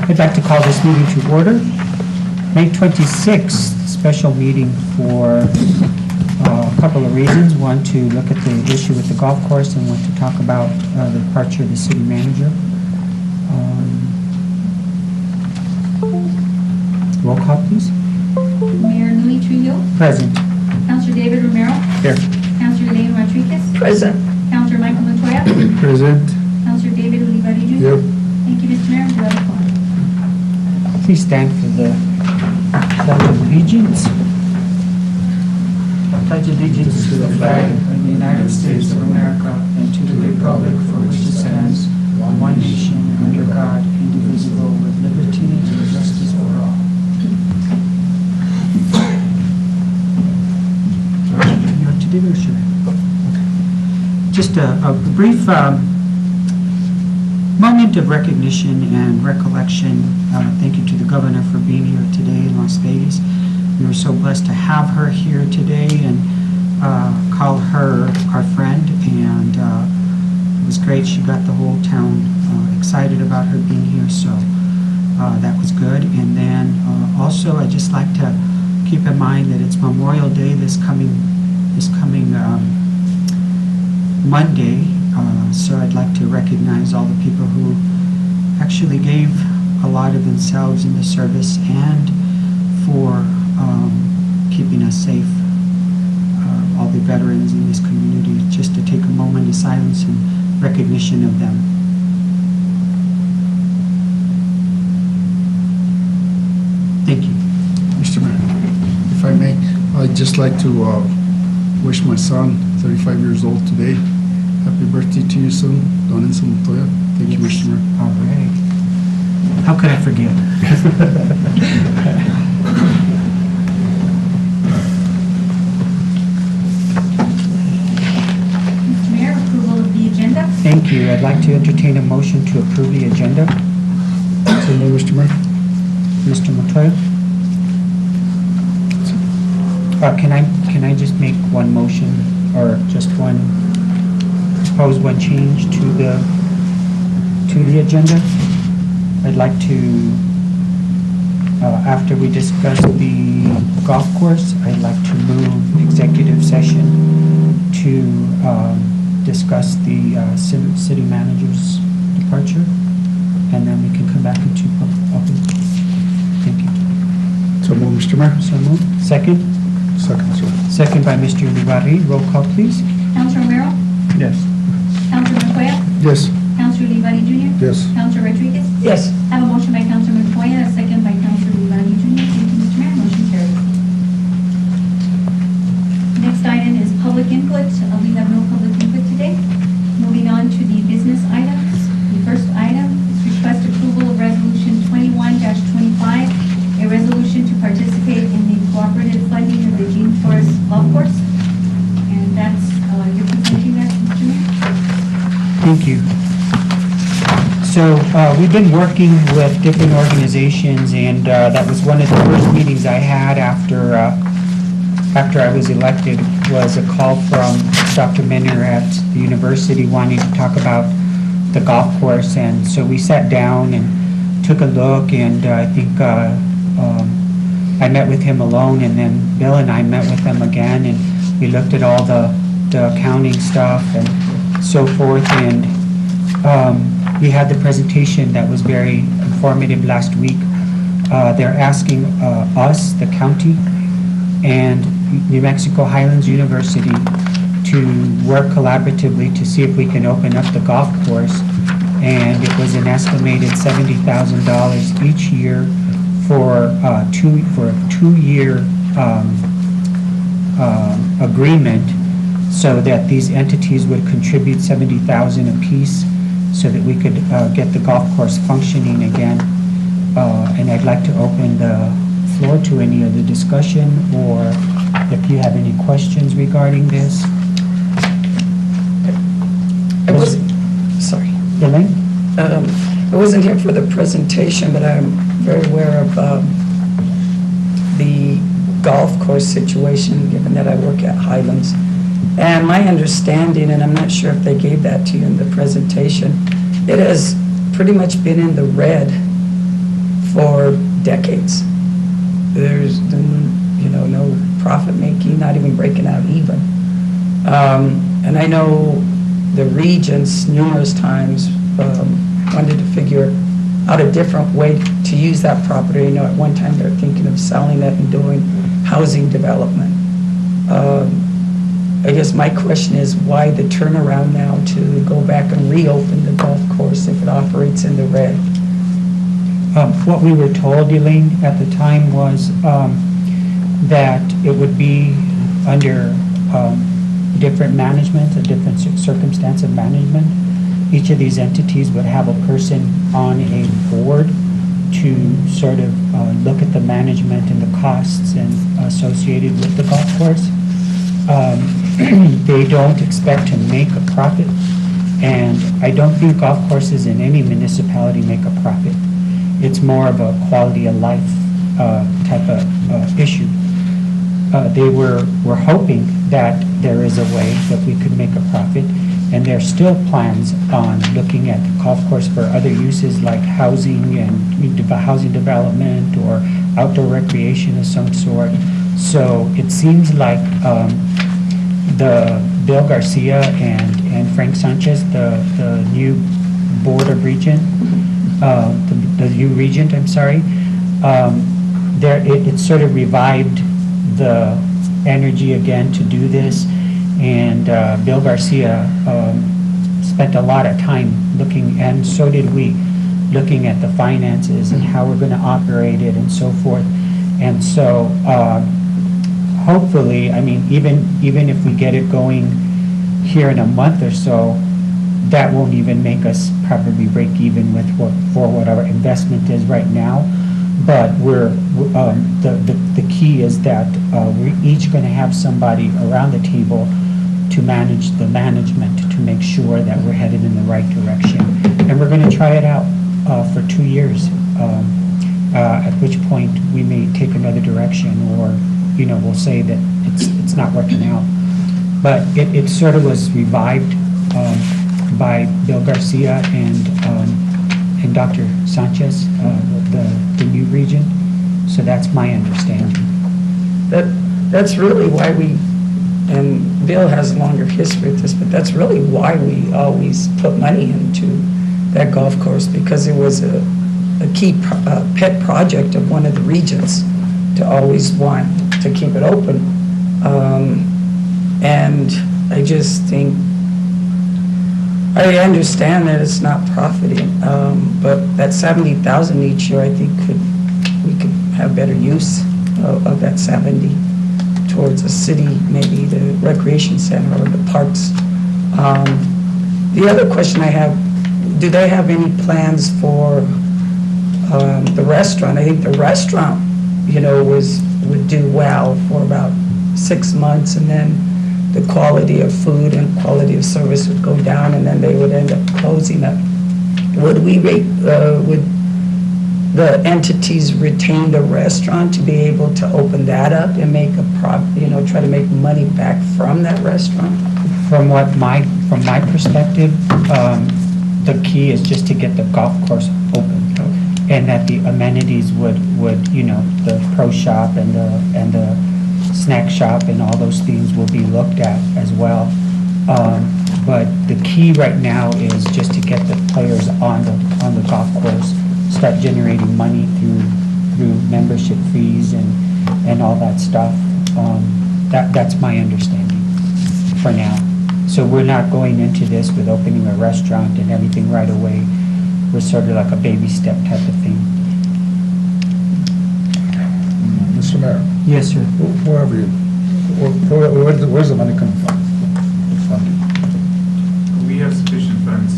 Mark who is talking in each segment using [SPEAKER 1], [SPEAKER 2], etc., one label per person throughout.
[SPEAKER 1] I'd like to call this meeting to order. May 26th, special meeting for a couple of reasons. One, to look at the issue with the golf course, and one, to talk about the departure of the city manager. Roll call, please.
[SPEAKER 2] Mayor Louis Trillo.
[SPEAKER 1] Present.
[SPEAKER 2] Councilor David Romero.
[SPEAKER 1] Here.
[SPEAKER 2] Councilor Elaine Rodriguez.
[SPEAKER 3] Present.
[SPEAKER 2] Councilor Michael Montoya.
[SPEAKER 4] Present.
[SPEAKER 2] Councilor David Olivari Jr.
[SPEAKER 4] Yep.
[SPEAKER 2] Thank you, Mr. Mayor. You have the floor.
[SPEAKER 1] Please stand for the Pledge of Allegiance. I pledge allegiance to the flag of the United States of America and to the republic for which it stands, one nation, under God, indivisible, with liberty and justice for all. You want to do it, or should I? Okay. Just a brief moment of recognition and recollection. Thank you to the governor for being here today in Las Vegas. We were so blessed to have her here today and call her our friend, and it was great. She got the whole town excited about her being here, so that was good. And then also, I'd just like to keep in mind that it's Memorial Day this coming Monday, so I'd like to recognize all the people who actually gave a lot of themselves in the service and for keeping us safe, all the veterans in this community, just to take a moment of silence and recognition of them. Thank you.
[SPEAKER 4] Mr. Mayor, if I may, I'd just like to wish my son, 35 years old today, happy birthday to you, son, Don Enzo Montoya. Thank you, Mr. Mayor.
[SPEAKER 1] All right. How could I forget?
[SPEAKER 2] Mr. Mayor, approval of the agenda.
[SPEAKER 1] Thank you. I'd like to entertain a motion to approve the agenda.
[SPEAKER 4] So move, Mr. Mayor.
[SPEAKER 1] Mr. Montoya? Can I just make one motion, or just propose one change to the agenda? I'd like to, after we discuss the golf course, I'd like to move executive session to discuss the city manager's departure, and then we can come back into open. Thank you.
[SPEAKER 4] So move, Mr. Mayor.
[SPEAKER 1] So moved. Second?
[SPEAKER 4] Second, sir.
[SPEAKER 1] Second by Mr. Olivari. Roll call, please.
[SPEAKER 2] Councilor Romero.
[SPEAKER 4] Yes.
[SPEAKER 2] Councilor Montoya.
[SPEAKER 4] Yes.
[SPEAKER 2] Councilor Olivari Jr.
[SPEAKER 4] Yes.
[SPEAKER 2] Councilor Rodriguez.
[SPEAKER 3] Yes.
[SPEAKER 2] I have a motion by Councilor Montoya, a second by Councilor Olivari Jr. Thank you, Mr. Mayor. Motion carries. Next item is public input. We have no public input today. Moving on to the business items. The first item is request approval of resolution 21-25, a resolution to participate in the cooperative funding of the Jean Forest Golf Course. And that's, you're presenting that, Mr. Mayor?
[SPEAKER 1] Thank you. So we've been working with different organizations, and that was one of the first meetings I had after I was elected, was a call from Dr. Menner at the university wanting to talk about the golf course. And so we sat down and took a look, and I think I met with him alone, and then Bill and I met with him again, and we looked at all the accounting stuff and so forth. And we had the presentation that was very informative last week. They're asking us, the county, and New Mexico Highlands University to work collaboratively to see if we can open up the golf course. And it was an estimated $70,000 each year for a two-year agreement, so that these entities would contribute $70,000 apiece, so that we could get the golf course functioning again. And I'd like to open the floor to any other discussion, or if you have any questions regarding this.
[SPEAKER 3] I wasn't, sorry.
[SPEAKER 1] Elaine?
[SPEAKER 3] I wasn't here for the presentation, but I'm very aware of the golf course situation, given that I work at Highlands. And my understanding, and I'm not sure if they gave that to you in the presentation, it has pretty much been in the red for decades. There's no profit making, not even breaking out even. And I know the Regents numerous times wanted to figure out a different way to use that property. At one time they were thinking of selling it and doing housing development. I guess my question is why the turnaround now to go back and reopen the golf course if it operates in the red?
[SPEAKER 1] What we were told, Elaine, at the time was that it would be under different management, a different circumstance of management. Each of these entities would have a person on a board to sort of look at the management and the costs and associated with the golf course. They don't expect to make a profit, and I don't think golf courses in any municipality make a profit. It's more of a quality of life type of issue. They were hoping that there is a way that we could make a profit, and there are still plans on looking at the golf course for other uses like housing and housing development or outdoor recreation of some sort. So it seems like the Bill Garcia and Frank Sanchez, the new board of regent, the new regent, I'm sorry, it sort of revived the energy again to do this. And Bill Garcia spent a lot of time looking, and so did we, looking at the finances and how we're going to operate it and so forth. And so hopefully, I mean, even if we get it going here in a month or so, that won't even make us probably break even with what our investment is right now. But the key is that we're each going to have somebody around the table to manage the management to make sure that we're headed in the right direction. And we're going to try it out for 2 years, at which point we may take another direction, or we'll say that it's not working out. But it sort of was revived by Bill Garcia and Dr. Sanchez, the new regent. So that's my understanding.
[SPEAKER 3] That's really why and Bill has a longer history with this, but that's really why we always put money into that golf course, because it was a key pet project of one of the regents to always want to keep it open. And I just think, I understand that it's not profiting, but that 70,000 each year, I think we could have better use of that 70 towards the city, maybe the recreation center or the parks. The other question I have, do they have any plans for the restaurant? I think the restaurant, would do well for about 6 months, and then the quality of food and quality of service would go down, and then they would end up closing up. Would the entities retain the restaurant to be able to open that up and make try to make money back from that restaurant?
[SPEAKER 1] From my perspective, the key is just to get the golf course open, and that the amenities would the pro shop and the snack shop and all those things will be looked at as well. But the key right now is just to get the players on the golf course, start generating money through membership fees and all that stuff. That's my understanding for now. So we're not going into this with opening a restaurant and everything right away. We're sort of like a baby step type of thing.
[SPEAKER 4] Mr. Mayor,
[SPEAKER 1] Yes, sir.
[SPEAKER 4] where's the money coming from? Funding?
[SPEAKER 5] We have sufficient funds.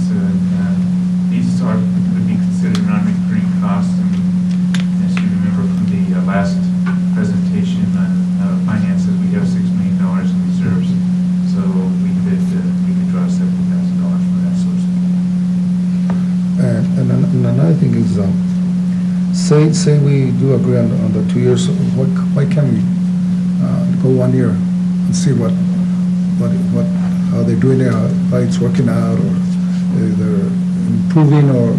[SPEAKER 5] These are to be considered non-recurring costs. And as you remember from the last presentation on finances, we have $6 million in reserves. So we could draw $70,000 from that source.
[SPEAKER 4] And another thing is, say we do agree on the 2 years. Why can't we go 1 year and see how they're doing it, how it's working out, or they're improving, or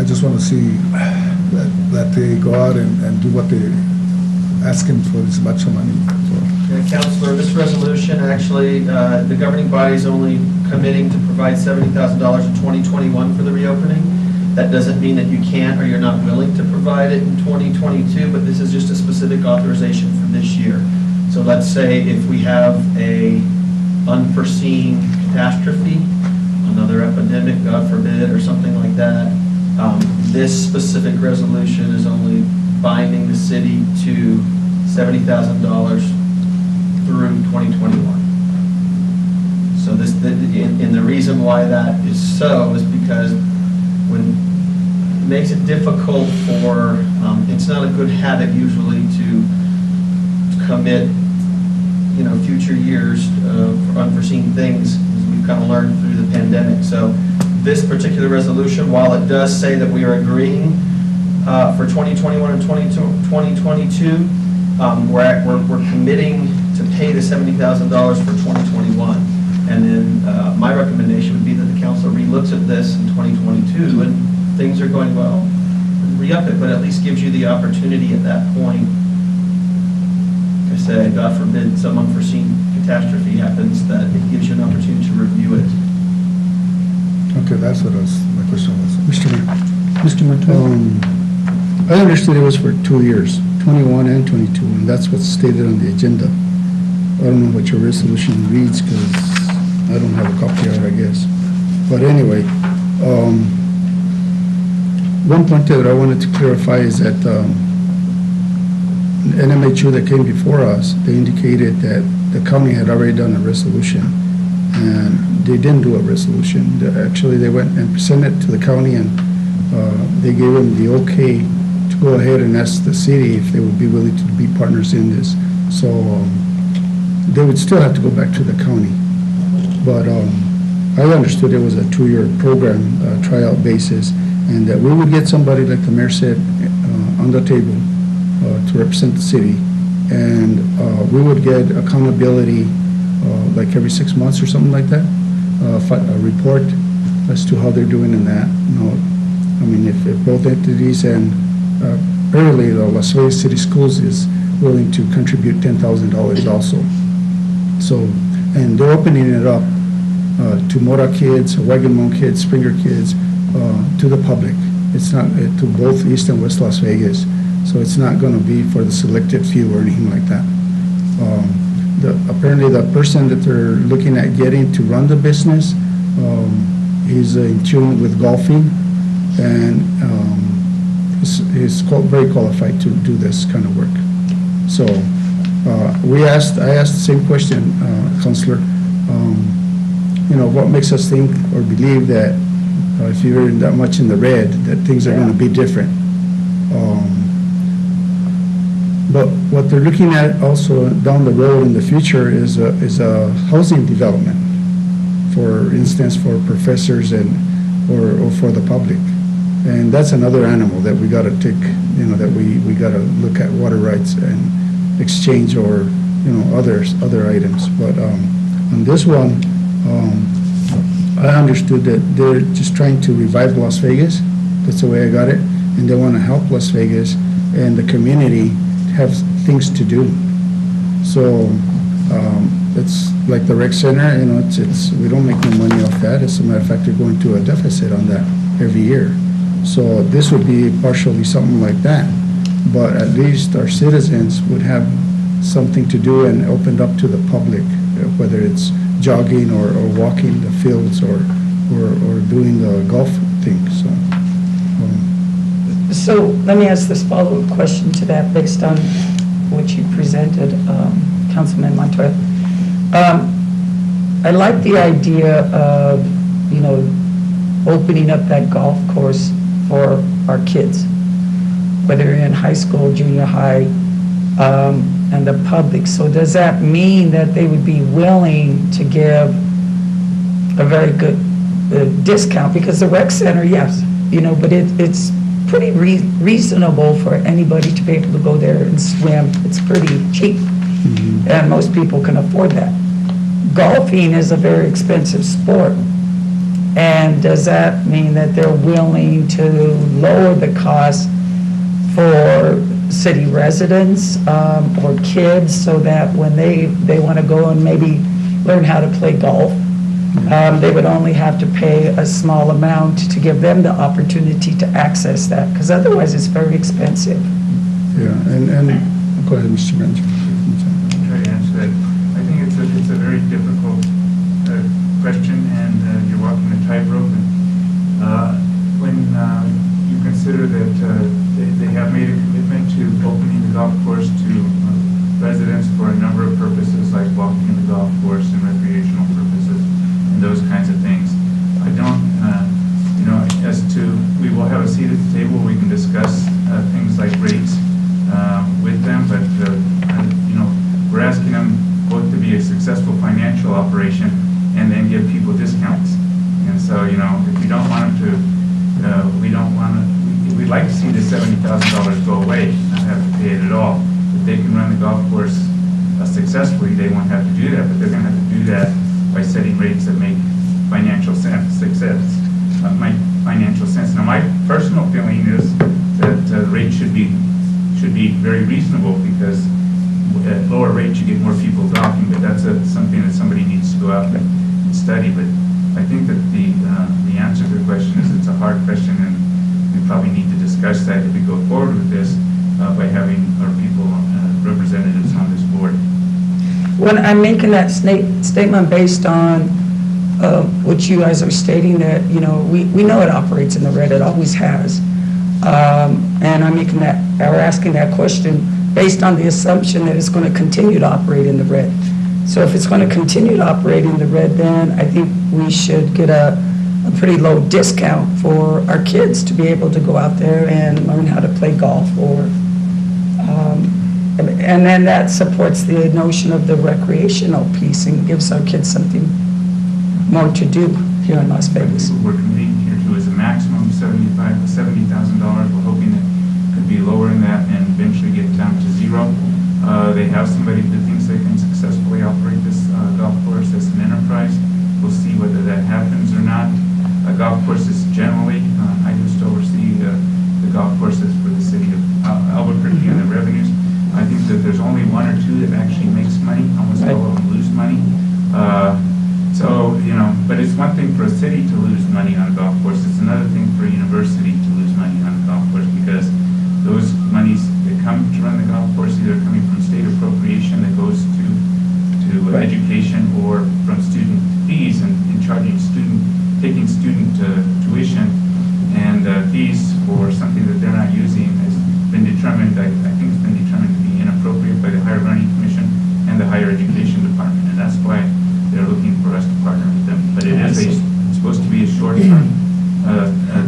[SPEAKER 4] just want to see that they go out and do what they're asking for this much money. So,
[SPEAKER 6] Yeah, Counselor, this resolution, actually, the governing body is only committing to provide $70,000 in 2021 for the reopening. That doesn't mean that you can't or you're not willing to provide it in 2022, but this is just a specific authorization for this year. So let's say if we have a unforeseen catastrophe, another epidemic, God forbid, or something like that, this specific resolution is only binding the city to $70,000 through 2021. So and the reason why that is so is because when it makes it difficult for, it's not a good habit usually to commit, future years for unforeseen things, as we've kind of learned through the pandemic. So this particular resolution, while it does say that we are agreeing for 2021 and 2022, we're committing to pay the $70,000 for 2021. And then my recommendation would be that the council relooks at this in 2022, and things are going well, re-up it, but at least gives you the opportunity at that point. Like I say, God forbid, some unforeseen catastrophe happens, that it gives you an opportunity to review it.
[SPEAKER 4] okay, that's what my question was. Mr. Mayor.
[SPEAKER 1] Mr. Montoya?
[SPEAKER 4] I understood it was for 2 years, 21 and 22, and that's what's stated on the agenda. I don't know what your resolution reads, because I don't have a copy of it, I guess. But anyway, one point that I wanted to clarify is that NMHU that came before us, they indicated that the county had already done a resolution, and they didn't do a resolution. Actually, they went and presented it to the county, and they gave them the okay to go ahead and ask the city if they would be willing to be partners in this. So they would still have to go back to the county. But I understood it was a 2-year program, tryout basis, and that we would get somebody, like the mayor said, on the table to represent the city. And we would get accountability like every 6 months or something like that, a report as to how they're doing in that. I mean, if both entities and early, the Las Vegas City Schools is willing to contribute $10,000 also. So, and they're opening it up to Mora kids, Wagamon kids, Springer kids, to the public. It's not to both East and West Las Vegas. So it's not going to be for the selected few or anything like that. Apparently the person that they're looking at getting to run the business, he's in tune with golfing, and he's very qualified to do this kind of work. So I asked the same question, Councilor. What makes us think or believe that if you're that much in the red, that things are going to be different? But what they're looking at also down the road in the future is a housing development, for instance, for professors or for the public. And that's another animal that we got to take, that we got to look at water rights and exchange or, other items. But on this one, I understood that they're just trying to revive Las Vegas. That's the way I got it. And they want to help Las Vegas and the community have things to do. So it's like the rec center, it's we don't make no money off that. As a matter of fact, they're going to a deficit on that every year. So this would be partially something like that. But at least our citizens would have something to do and opened up to the public, whether it's jogging or walking the fields or doing the golf thing.
[SPEAKER 3] So let me ask this follow-up question to that based on what you presented, Councilman Montoya. I like the idea of, opening up that golf course for our kids, whether you're in high school, junior high, and the public. So does that mean that they would be willing to give a very good discount? Because the rec center, yes, but it's pretty reasonable for anybody to be able to go there and swim. It's pretty cheap, and most people can afford that. Golfing is a very expensive sport, and And does that mean that they're willing to lower the cost for city residents or kids so that when they want to go and maybe learn how to play golf, they would only have to pay a small amount to give them the opportunity to access that, because otherwise it's very expensive.
[SPEAKER 4] Yeah, and, go ahead, Mr. Manager.
[SPEAKER 5] Try to answer that. I think it's a very difficult question, and you're walking a tightrope. When you consider that they have made a commitment to opening the golf course to residents for a number of purposes, like walking the golf course and recreational purposes and those kinds of things. I don't, as to, we will have a seat at the table, we can discuss things like rates with them, but, we're asking them both to be a successful financial operation and then give people discounts. And so, if you don't want them to, we'd like to see the $70,000 go away, not have to pay it at all. If they can run the golf course successfully, they won't have to do that, but they're going to have to do that by setting rates that make financial sense. Now, my personal feeling is that the rate should be very reasonable, because at lower rates you get more people golfing, but that's something that somebody needs to go out and study. But I think that the answer to the question is it's a hard question, and we probably need to discuss that if we go forward with this by having our people, representatives on this board.
[SPEAKER 3] When I'm making that statement based on what you guys are stating, that, we know it operates in the red, it always has. And I'm making that, or asking that question based on the assumption that it's going to continue to operate in the red. So if it's going to continue to operate in the red, then I think we should get a pretty low discount for our kids to be able to go out there and learn how to play golf, and then that supports the notion of the recreational piece and gives our kids something more to do here in Las Vegas.
[SPEAKER 5] What we're committing here to is a maximum of $70,000. We're hoping that it could be lower than that and eventually get down to zero. They have somebody that thinks they can successfully operate this golf course as an enterprise. We'll see whether that happens or not. Golf courses generally, I used to oversee the golf courses for the city of Albuquerque and the revenues. I think that there's only one or two that actually makes money. Almost all of them lose money. But it's one thing for a city to lose money on a golf course. It's another thing for a university to lose money on a golf course, because those monies that come to run the golf course either coming from state appropriation that goes to education, or from student fees and taking student tuition and fees for something that they're not using has been determined, I think it's been determined to be inappropriate by the Higher Learning Commission and the Higher Education Department, and that's why they're looking for us to partner with them. But it is supposed to be a short-term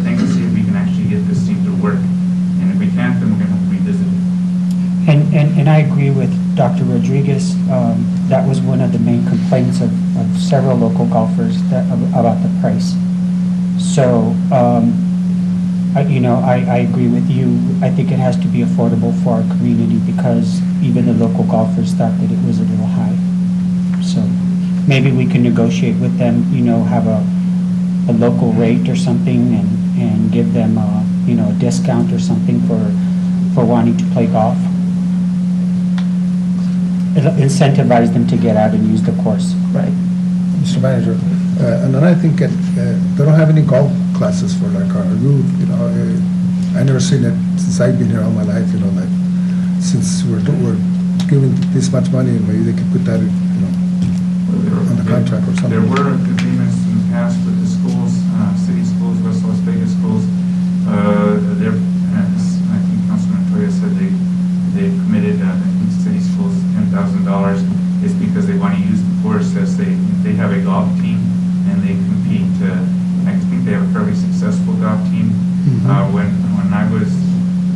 [SPEAKER 5] thing to see if we can actually get this thing to work, and if we can't, then we're going to have to revisit it.
[SPEAKER 1] And I agree with Dr. Rodriguez. That was one of the main complaints of several local golfers about the price. So, I agree with you. I think it has to be affordable for our community, because even the local golfers thought that it was a little high. So maybe we can negotiate with them, have a local rate or something, and give them a discount or something for wanting to play golf. It'll incentivize them to get out and use the course.
[SPEAKER 3] Right.
[SPEAKER 4] Mr. Manager, and then I think they don't have any golf classes for like our youth, I never seen it since I've been here all my life, like since we're giving this much money, maybe they could put that, on the contract or something.
[SPEAKER 5] There were agreements in the past with the schools, city schools, West Las Vegas schools. I think Councilman Toya said they committed, city schools $10,000 is because they want to use the course as they have a golf team and they compete. I think they have a fairly successful golf team. When I was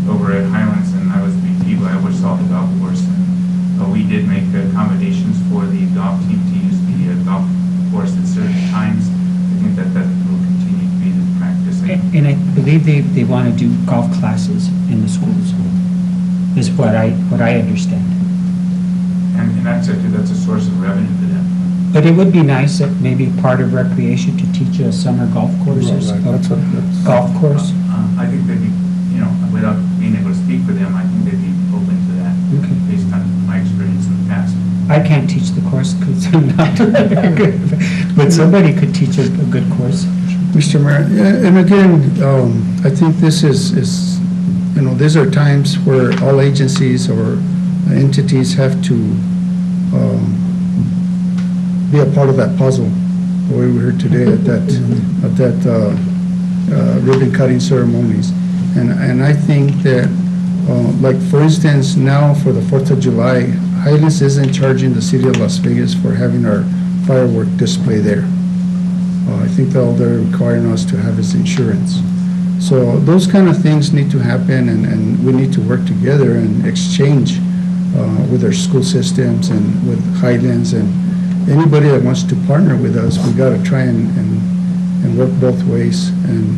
[SPEAKER 5] over at Highlands and I was VP, I oversaw the golf course, and we did make accommodations for the golf team to use the golf course at certain times. I think that will continue to be the practice.
[SPEAKER 1] And I believe they want to do golf classes in the schools, is what I understand.
[SPEAKER 5] And that's a source of revenue to them.
[SPEAKER 1] But it would be nice if maybe part of recreation to teach a summer golf course or
[SPEAKER 4] Right, that's-
[SPEAKER 1] golf course.
[SPEAKER 5] I think they'd be, without being able to speak for them, I think they'd be open to that,
[SPEAKER 1] Okay.
[SPEAKER 5] based on my experience in the past.
[SPEAKER 1] I can't teach the course because I'm not very good, but somebody could teach a good course.
[SPEAKER 4] Mr. Mayor, yeah, and again, I think this is, these are times where all agencies or entities have to be a part of that puzzle, the way we heard today at that ribbon cutting ceremonies. And I think that, like, for instance, now for the 4th of July, Highlands isn't charging the city of Las Vegas for having our firework display there. I think all they're requiring us to have is insurance. So those kind of things need to happen, and we need to work together and exchange with our school systems and with Highlands, and anybody that wants to partner with us, we got to try and work both ways. And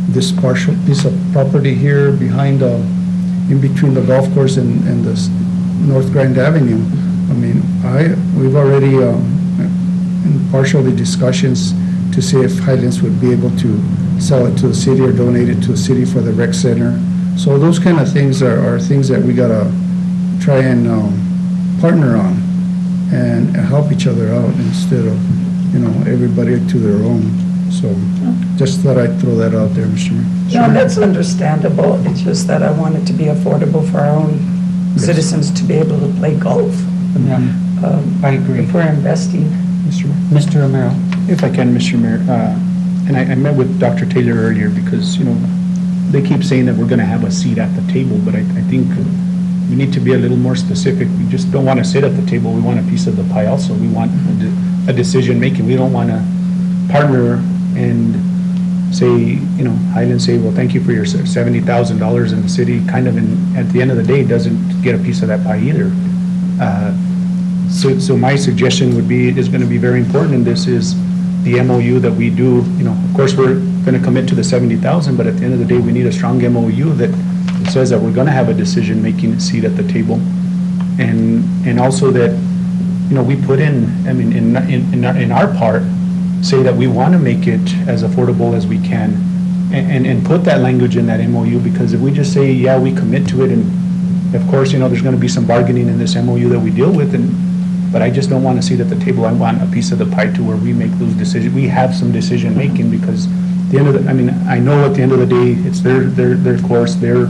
[SPEAKER 4] this partial piece of property here behind, in between the golf course and the North Grand Avenue, I mean, we've already in partially discussions to see if Highlands would be able to sell it to the city or donate it to the city for the rec center. So those kind of things are things that we gotta try and partner on and help each other out instead of, everybody to their own. So just thought I'd throw that out there, Mr. Mayor.
[SPEAKER 3] No, that's understandable. It's just that I want it to be affordable for our own
[SPEAKER 4] Yes.
[SPEAKER 3] citizens to be able to play golf.
[SPEAKER 1] Yeah, I agree.
[SPEAKER 3] If we're investing.
[SPEAKER 7] Mr. Mayor.
[SPEAKER 1] Mr. Romero?
[SPEAKER 7] If I can, Mr. Mayor, and I met with Dr. Taylor earlier because, they keep saying that we're going to have a seat at the table, but I think we need to be a little more specific. We just don't want to sit at the table. We want a piece of the pie also. We want a decision-making. We don't want to partner and say, Highlands say, well, thank you for your $70,000 in the city, kind of, at the end of the day, doesn't get a piece of that pie either. So my suggestion is going to be very important, and this is the MOU that we do. Of course, we're going to commit to the 70,000, but at the end of the day, we need a strong MOU that says that we're going to have a decision-making seat at the table, and also that, we put in our part, say that we want to make it as affordable as we can, and put that language in that MOU, because if we just say, yeah, we commit to it, and of course, there's going to be some bargaining in this MOU that we deal with, but I just don't want to see it at the table. I want a piece of the pie to where we make those decisions. We have some decision-making, because at the end of I know at the end of the day, it's their course, their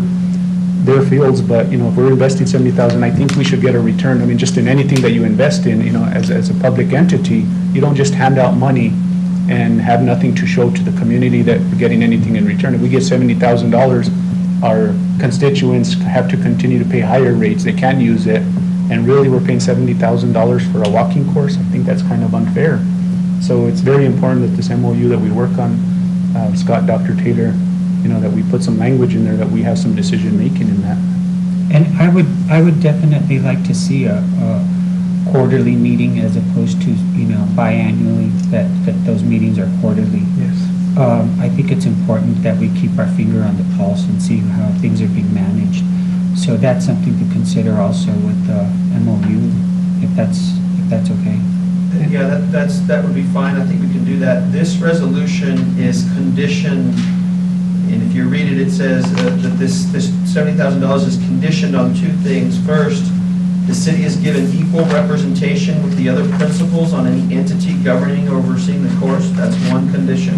[SPEAKER 7] fields, but, if we're investing 70,000, I think we should get a return. Just in anything that you invest in, as a public entity, you don't just hand out money and have nothing to show to the community that we're getting anything in return. If we get $70,000, our constituents have to continue to pay higher rates. They can't use it. And really, we're paying $70,000 for a walking course. I think that's kind of unfair. So it's very important that this MOU that we work on, Scott, Dr. Taylor, that we put some language in there, that we have some decision-making in that.
[SPEAKER 1] And I would definitely like to see a quarterly meeting as opposed to, biannually, that those meetings are quarterly.
[SPEAKER 7] Yes.
[SPEAKER 1] I think it's important that we keep our finger on the pulse and see how things are being managed. So that's something to consider also with the MOU, if that's okay.
[SPEAKER 6] Yeah, that would be fine. I think we can do that. This resolution is conditioned, and if you read it, it says that this $70,000 is conditioned on two things. First, the city is given equal representation with the other principals on any entity governing or overseeing the course. That's one condition.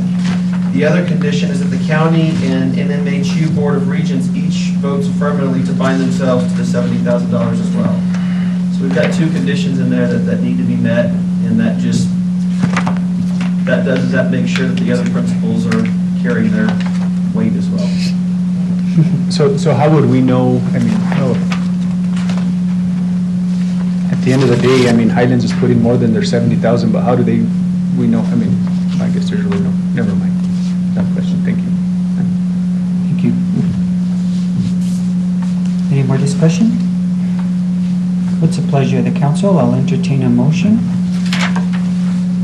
[SPEAKER 6] The other condition is that the county and NMHU Board of Regents each votes affirmatively to bind themselves to the $70,000 as well. So we've got two conditions in there that need to be met, and that makes sure that the other principals are carrying their weight as well.
[SPEAKER 7] So how would we know, at the end of the day, Highlands is putting more than their 70,000, but how do we know? I guess there's really never mind. No question, thank you.
[SPEAKER 1] Thank you. Any more discussion? What's the pleasure of the council? I'll entertain a motion.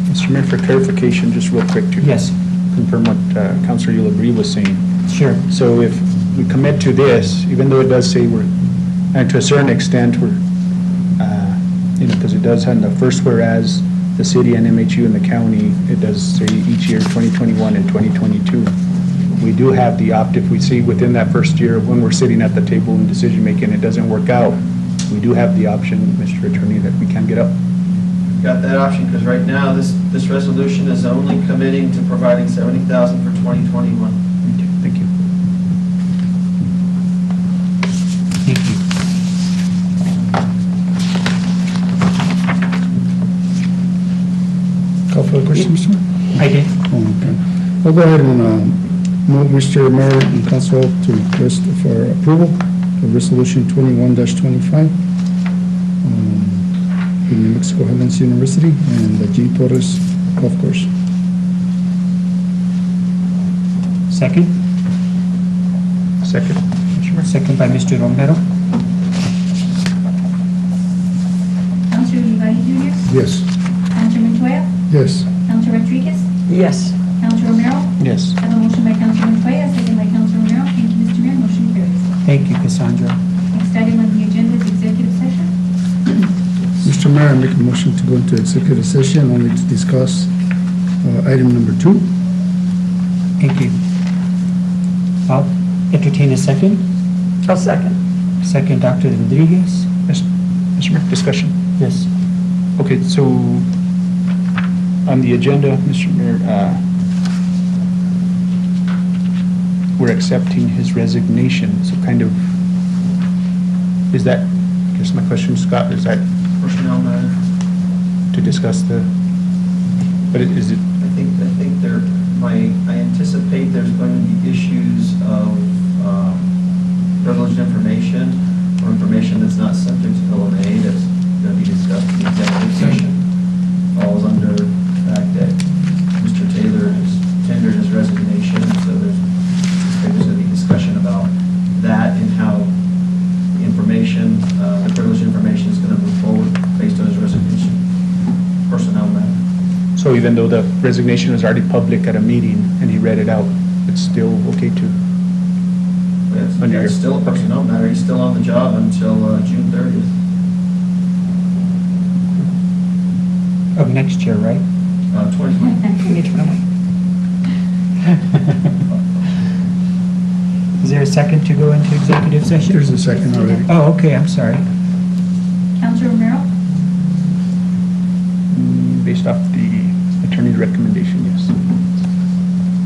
[SPEAKER 7] Mr. Mayor, for clarification, just real quick to
[SPEAKER 1] Yes,
[SPEAKER 7] confirm what Councilor Ulibarri was saying.
[SPEAKER 1] sure.
[SPEAKER 7] So if we commit to this, even though it does say and to a certain extent, because it does have the first whereas, the city and MHU and the county, it does say each year, 2021 and 2022. We do have the if we see within that first year, when we're sitting at the table and decision-making, it doesn't work out, we do have the option, Mr. Attorney, that we can get up.
[SPEAKER 6] Got that option, because right now, this resolution is only committing to providing 70,000 for 2021.
[SPEAKER 7] Okay, thank you.
[SPEAKER 1] Thank you.
[SPEAKER 4] Call for the question, Mr. Mayor?
[SPEAKER 1] I did.
[SPEAKER 4] Oh, okay. I'll go ahead and move Mr. Mayor and Council to request for approval of Resolution 21-25, the New Mexico Highlands University and the G. Torres Golf Course.
[SPEAKER 1] Second?
[SPEAKER 7] Second.
[SPEAKER 1] Second by Mr. Romero.
[SPEAKER 2] Counselor Olivari Junior,
[SPEAKER 4] Yes.
[SPEAKER 2] Counselor Montoya,
[SPEAKER 4] Yes.
[SPEAKER 2] Counselor Rodriguez,
[SPEAKER 3] Yes.
[SPEAKER 2] Counselor Romero.
[SPEAKER 7] Yes.
[SPEAKER 2] I have a motion by Counselor Montoya, second by Counselor Romero. Thank you, Mr. Mayor. Motion carries.
[SPEAKER 1] Thank you, Cassandra.
[SPEAKER 2] Next item on the agenda is executive session.
[SPEAKER 4] Mr. Mayor, I make a motion to go into executive session only to discuss item number 2.
[SPEAKER 1] Thank you. I'll entertain a second.
[SPEAKER 3] I'll second.
[SPEAKER 1] Second, Dr. Rodriguez.
[SPEAKER 7] Mr. Mayor, discussion.
[SPEAKER 1] Yes.
[SPEAKER 7] Okay, so on the agenda, Mr. Mayor, we're accepting his resignation, so kind of, is that, I guess my question, Scott, is that
[SPEAKER 6] Personnel matter.
[SPEAKER 7] to discuss the, but is it,
[SPEAKER 6] I think I anticipate there's going to be issues of privileged information or information that's not subject to LMA that's going to be discussed in the executive session. Falls under the fact that Mr. Taylor has tendered his resignation, so there's going to be discussion about that and how information, the privileged information is going to move forward based on his resignation. Personnel matter.
[SPEAKER 7] so even though the resignation was already public at a meeting and he read it out, it's still okay to? Under
[SPEAKER 6] It's
[SPEAKER 7] your-
[SPEAKER 6] still a personnel matter. He's still on the job until June 30th.
[SPEAKER 1] Of next year, right?
[SPEAKER 6] 2020.
[SPEAKER 1] Is there a second to go into executive session?
[SPEAKER 4] There's a second already.
[SPEAKER 1] Oh, okay, I'm sorry.
[SPEAKER 2] Counselor Romero,
[SPEAKER 7] Based off the attorney's recommendation, yes.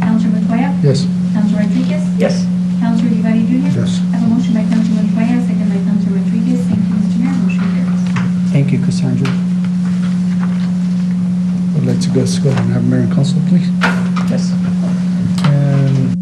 [SPEAKER 2] Counselor Montoya,
[SPEAKER 4] Yes.
[SPEAKER 2] Counselor Rodriguez,
[SPEAKER 3] Yes.
[SPEAKER 2] Counselor Olivari Junior.
[SPEAKER 4] Yes.
[SPEAKER 2] I have a motion by Counselor Montoya, second by Counselor Rodriguez. Thank you, Mr. Mayor. Motion carries.
[SPEAKER 1] Thank you, Cassandra.
[SPEAKER 4] I'd like to go ahead and have Mayor and Council, please.
[SPEAKER 3] Yes.
[SPEAKER 1] Um,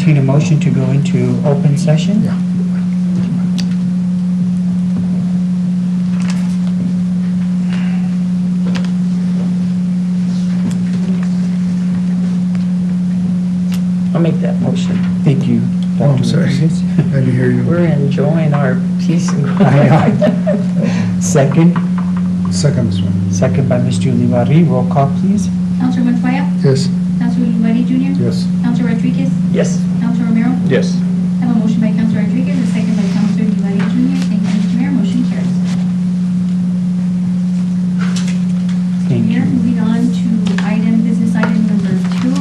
[SPEAKER 1] entertain a motion to go into open session.
[SPEAKER 4] Yeah.
[SPEAKER 3] I'll make that motion.
[SPEAKER 1] Thank you,
[SPEAKER 4] Oh, I'm
[SPEAKER 1] Dr.
[SPEAKER 4] sorry.
[SPEAKER 1] Rodriguez.
[SPEAKER 4] I didn't hear you.
[SPEAKER 3] We're enjoying our peace and
[SPEAKER 1] I
[SPEAKER 3] quiet.
[SPEAKER 1] Second,
[SPEAKER 4] Second, this one.
[SPEAKER 1] second by Mr. Ulibarri. Roll call, please.
[SPEAKER 2] Counselor Montoya?
[SPEAKER 4] Yes.
[SPEAKER 2] Counselor Uluwari Junior?
[SPEAKER 4] Yes.
[SPEAKER 2] Counselor Rodriguez?
[SPEAKER 3] Yes.
[SPEAKER 2] Counselor Romero?
[SPEAKER 7] Yes.
[SPEAKER 2] I have a motion by Counselor Rodriguez, a second by Counselor Uluwari Junior. Thank you, Mr. Mayor. Motion carries.
[SPEAKER 1] Thank
[SPEAKER 2] Mayor,
[SPEAKER 1] you.
[SPEAKER 2] moving on to business item number 2,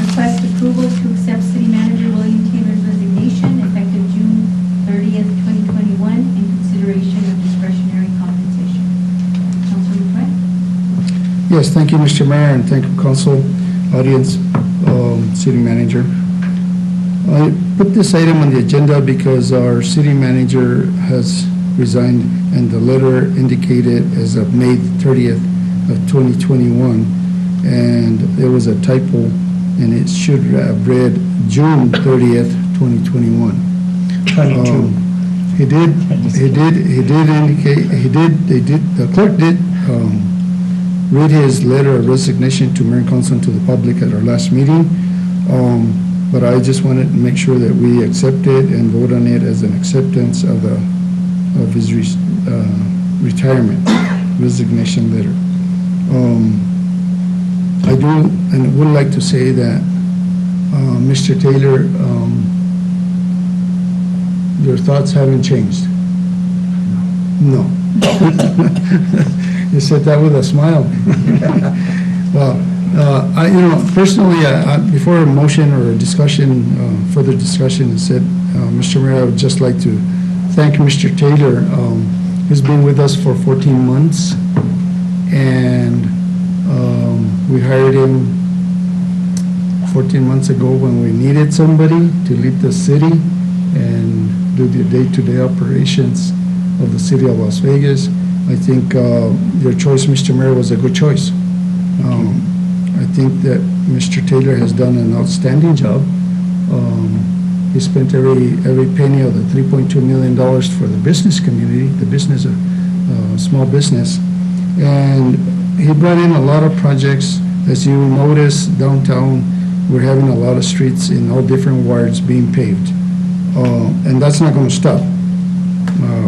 [SPEAKER 2] request approval to accept City Manager William Taylor's resignation effective June 30th, 2021, in consideration of discretionary compensation. Councilor Montoya?
[SPEAKER 4] Yes, thank you, Mr. Mayor, and thank you, council, audience, city manager. I put this item on the agenda because our city manager has resigned, and the letter indicated as of May 30th of 2021, and there was a typo, and it should have read June 30th, 2021.
[SPEAKER 1] 22.
[SPEAKER 4] He did indicate, the clerk did read his letter of resignation to Mayor and Council and to the public at our last meeting. But I just wanted to make sure that we accept it and vote on it as an acceptance of his retirement resignation letter. I do, and would like to say that, Mr. Taylor, your thoughts haven't changed? No. You said that with a smile. Well, personally, before a motion or a discussion, further discussion is said, Mr. Mayor, I would just like to thank Mr. Taylor. He's been with us for 14 months, and we hired him 14 months ago when we needed somebody to lead the city and do the day-to-day operations of the city of Las Vegas. I think your choice, Mr. Mayor, was a good choice. I think that Mr. Taylor has done an outstanding job. He spent every penny of the $3.2 million for the business community, the business, small business. And he brought in a lot of projects. As you notice, downtown, we're having a lot of streets in all different wards being paved. And that's not going to stop.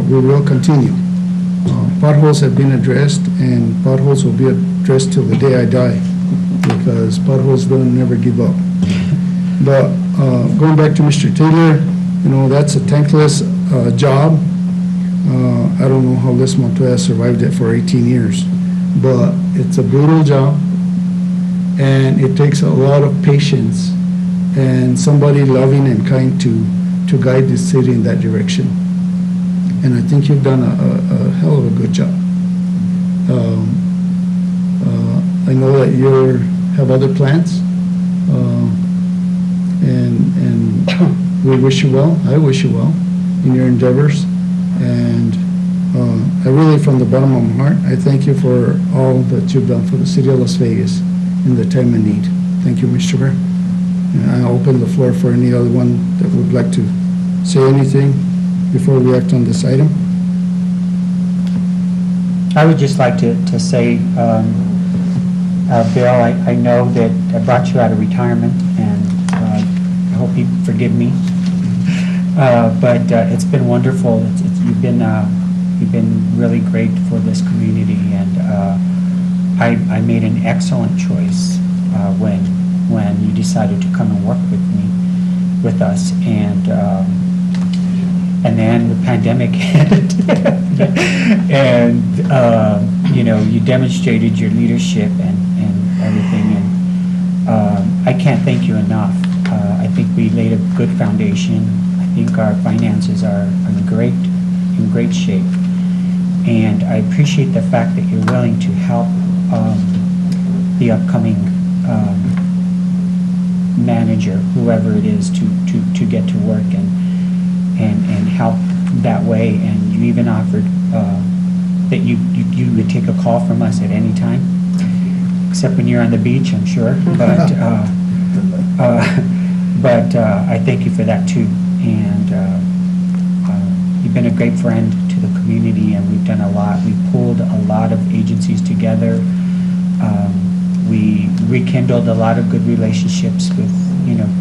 [SPEAKER 4] We will continue. Potholes have been addressed, and potholes will be addressed till the day I die, because potholes don't never give up. But going back to Mr. Taylor, that's a thankless job. I don't know how Les Montoya survived it for 18 years, but it's a brutal job, and it takes a lot of patience and somebody loving and kind to guide the city in that direction. And I think you've done a hell of a good job. I know that you have other plans, and we wish you well. I wish you well in your endeavors. And I really, from the bottom of my heart, I thank you for all that you've done for the city of Las Vegas in the time of need. Thank you, Mr. Mayor. And I open the floor for any other one that would like to say anything before we act on this item.
[SPEAKER 1] I would just like to say, Bill, I know that I brought you out of retirement, and I hope you forgive me. But it's been wonderful. You've been really great for this community, and I made an excellent choice when you decided to come and work with us, and then the pandemic hit, and you demonstrated your leadership and everything, and I can't thank you enough. I think we laid a good foundation. I think our finances are in great shape, and I appreciate the fact that you're willing to help the upcoming manager, whoever it is, to get to work and help that way. And you even offered that you would take a call from us at any time, except when you're on the beach, I'm sure. But I thank you for that too. And you've been a great friend to the community, and we've done a lot. We pulled a lot of agencies together. We rekindled a lot of good relationships with,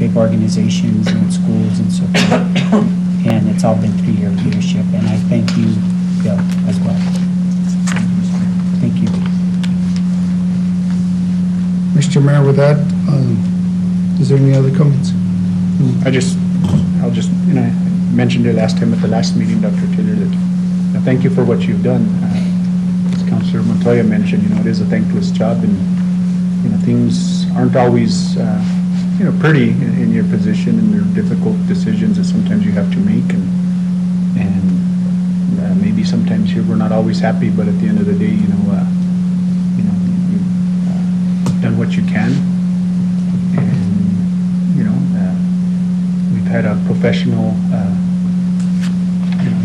[SPEAKER 1] big organizations and schools and so forth. And it's all been through your leadership, and I thank you, Bill, as well. Thank you.
[SPEAKER 4] Mr. Mayor, with that, is there any other comments?
[SPEAKER 7] I'll just, I mentioned it last time at the last meeting, Dr. Taylor, that thank you for what you've done. As Councilor Montoya mentioned, it is a thankless job, and, things aren't always, pretty in your position, and there are difficult decisions that sometimes you have to make, and maybe sometimes we're not always happy, but at the end of the day, you've done what you can, and, we've had a professional,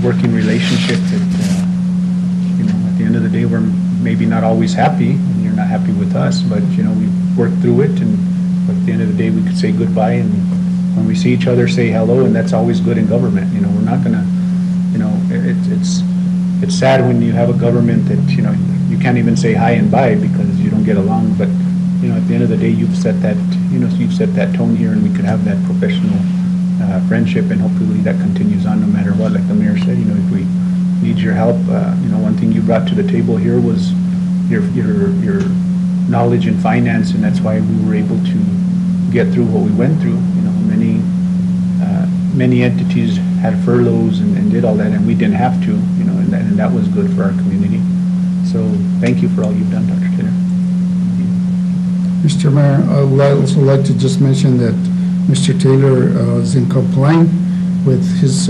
[SPEAKER 7] working relationship that, at the end of the day, we're maybe not always happy, and you're not happy with us, but, we've worked through it, and at the end of the day, we could say goodbye, and when we see each other, say hello, and that's always good in government. We're not gonna, it's sad when you have a government that, you can't even say hi and bye because you don't get along, but, at the end of the day, you've set that, you've set that tone here, and we could have that professional friendship, and hopefully that continues on no matter what. Like the mayor said, if we need your help, one thing you brought to the table here was your knowledge in finance, and that's why we were able to get through what we went through. Many entities had furloughs and did all that, and we didn't have to, and that was good for our community. So thank you for all you've done, Dr. Taylor.
[SPEAKER 4] Mr. Mayor, I would also like to just mention that Mr. Taylor is in compliance with his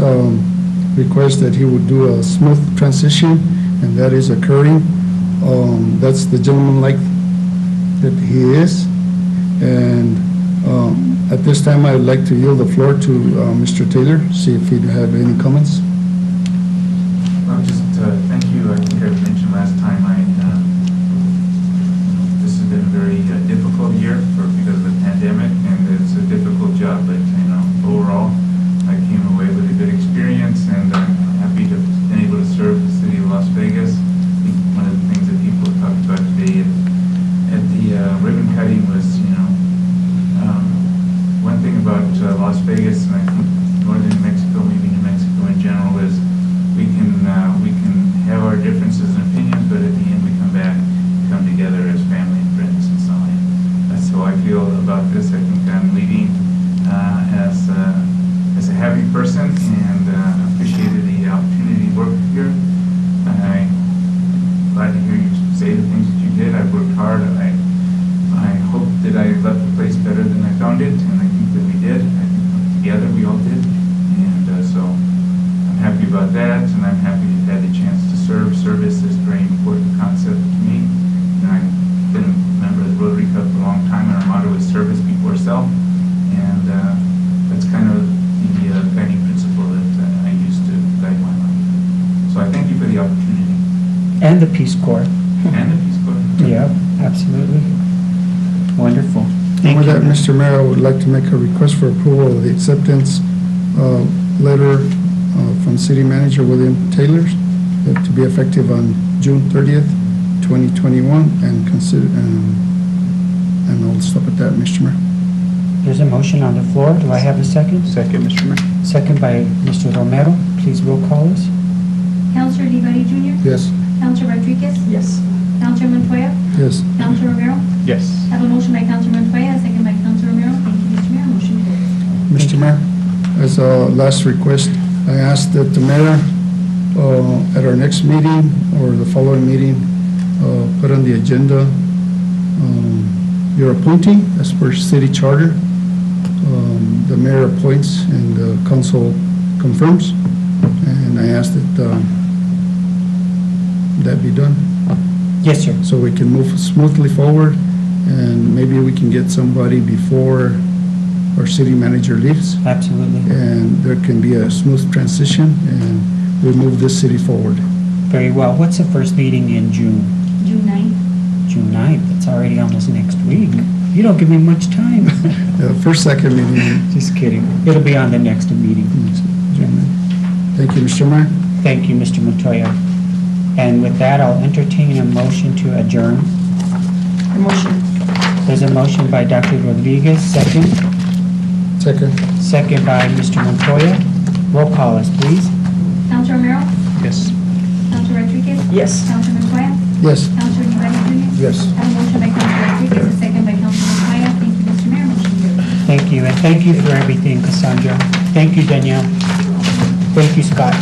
[SPEAKER 4] request that he would do a smooth transition, and that is occurring. That's the gentleman like that he is. And at this time, I would like to yield the floor to Mr. Taylor, see if he'd have any comments.
[SPEAKER 5] Well, just thank you. I think I mentioned last time, this has been a very difficult year because of the pandemic, and it's a difficult job, but overall, I came away with a good experience, and I'm happy to have been able to serve the city of Las Vegas. I think one of the things that people have talked about today at the ribbon cutting was, one thing about Las Vegas, and I think northern New Mexico, maybe New Mexico in general, is we can have our differences and opinions, but at the end we come back, come together as family and friends, and so on. That's how I feel about this. I think I'm leaving as a happy person, and appreciated the opportunity to work here. I'm glad to hear you say the things that you did. I've worked hard. I hope that I left the place better than I found it, and I think that we did. I think together we all did, and so I'm happy about that, and I'm happy to have had the chance to serve. Service is a very important concept to me, and I've been a member of the Rotary Club for a long time, and our motto is service before self, and that's kind of the guiding principle that I use to guide my life. So I thank you for the opportunity.
[SPEAKER 1] And the Peace Corps.
[SPEAKER 5] And the Peace Corps.
[SPEAKER 1] Yeah, absolutely. Wonderful.
[SPEAKER 4] And
[SPEAKER 1] Thank
[SPEAKER 4] with
[SPEAKER 1] you.
[SPEAKER 4] that, Mr. Mayor, I would like to make a request for approval of the acceptance letter from City Manager William Taylor to be effective on June 30th, 2021, and consider, and I'll stop at that, Mr. Mayor.
[SPEAKER 1] There's a motion on the floor. Do I have a second?
[SPEAKER 7] Second, Mr. Mayor.
[SPEAKER 1] Second by Mr. Romero. Please roll call us.
[SPEAKER 2] Counselor Divari Jr.?
[SPEAKER 4] Yes.
[SPEAKER 2] Counselor Rodriguez?
[SPEAKER 3] Yes.
[SPEAKER 2] Counselor Montoya?
[SPEAKER 4] Yes.
[SPEAKER 2] Counselor Romero?
[SPEAKER 7] Yes.
[SPEAKER 2] I have a motion by Counselor Montoya, a second by Counselor Romero. Thank you, Mr. Mayor. Motion carries.
[SPEAKER 4] Mr. Mayor, as a last request, I ask that the mayor, at our next meeting or the following meeting, put on the agenda your appointee as per city charter. The mayor appoints and the council confirms, and I ask that that be done
[SPEAKER 1] Yes, sir.
[SPEAKER 4] so we can move smoothly forward, and maybe we can get somebody before our city manager leaves,
[SPEAKER 1] Absolutely.
[SPEAKER 4] and there can be a smooth transition, and we move this city forward.
[SPEAKER 1] Very well. What's the first meeting in June?
[SPEAKER 2] June 9th.
[SPEAKER 1] June 9th. It's already almost next week. You don't give me much time.
[SPEAKER 4] First, second meeting.
[SPEAKER 1] Just kidding. It'll be on the next meeting.
[SPEAKER 4] Thank you, Mr. Mayor.
[SPEAKER 1] Thank you, Mr. Montoya. And with that, I'll entertain a motion to adjourn.
[SPEAKER 3] Motion.
[SPEAKER 1] There's a motion by Dr. Rodriguez, second.
[SPEAKER 4] Second.
[SPEAKER 1] Second by Mr. Montoya. Roll call us, please.
[SPEAKER 2] Counselor Romero?
[SPEAKER 7] Yes.
[SPEAKER 2] Counselor Rodriguez?
[SPEAKER 3] Yes.
[SPEAKER 2] Counselor Montoya?
[SPEAKER 4] Yes.
[SPEAKER 2] Counselor Olivares Junior?
[SPEAKER 4] Yes.
[SPEAKER 2] I have a motion by Counselor Rodriguez, a second by Counselor Montoya. Thank you, Mr. Mayor. Motion carries.
[SPEAKER 1] Thank you, and thank you for everything, Cassandra. Thank you, Danielle. Thank you, Scott.